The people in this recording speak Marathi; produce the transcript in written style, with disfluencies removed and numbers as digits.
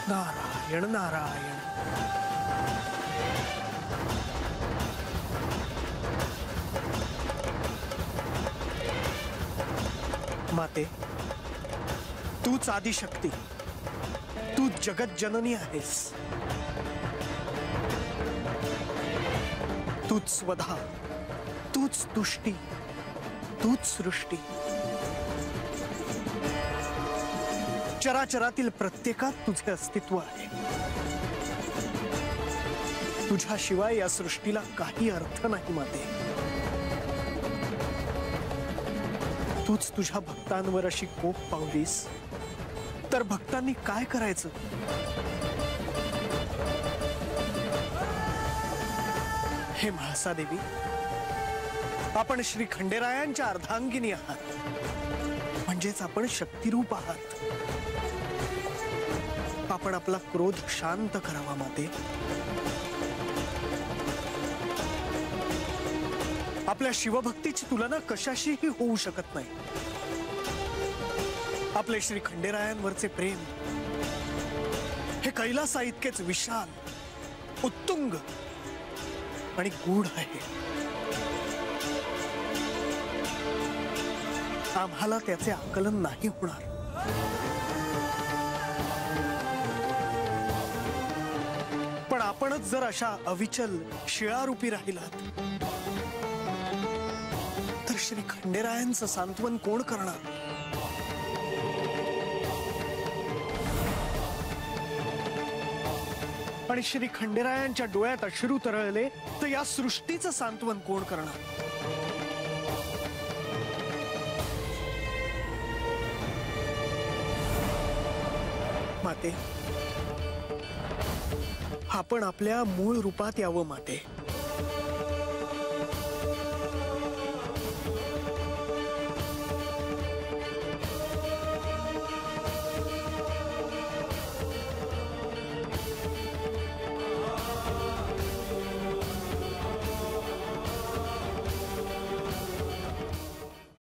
नारायण नारायण। माते, तूच आदिशक्ती, तू जगत जननी आहेस। तूच स्वधा, तूच तुष्टी, तूच सृष्टी। चराचरातील प्रत्येकात तुझे अस्तित्व आहे। तुझ्याशिवाय या सृष्टीला काही अर्थ नाही माते। तूच तुझ्या भक्तांवर अशी कोप पावलीस तर भक्तांनी काय करायचं? हे म्हाळसा देवी, आपण श्री खंडेरायांच्या अर्धांगिनी आहात, म्हणजेच आपण शक्तिरूप आहात। आपण आपला क्रोध शांत करावा माते। आपल्या शिवभक्तीची तुलना कशाशीही होऊ शकत नाही। आपले श्री खंडेरायांवरचे प्रेम हे कैलासा इतकेच विशाल, उत्तुंग आणि गूढ आहे। आम्हाला त्याचे आकलन नाही होणार। पण आपणच जर अशा अविचल शिळारूपी राहिलात तर श्री खंडेरायांचं सांत्वन कोण करणार? आणि श्री खंडेरायांच्या डोळ्यात अश्रू तरळले तर या सृष्टीचं सांत्वन कोण करणार? माते, आपण आपल्या मूळ रूपात यावं माते।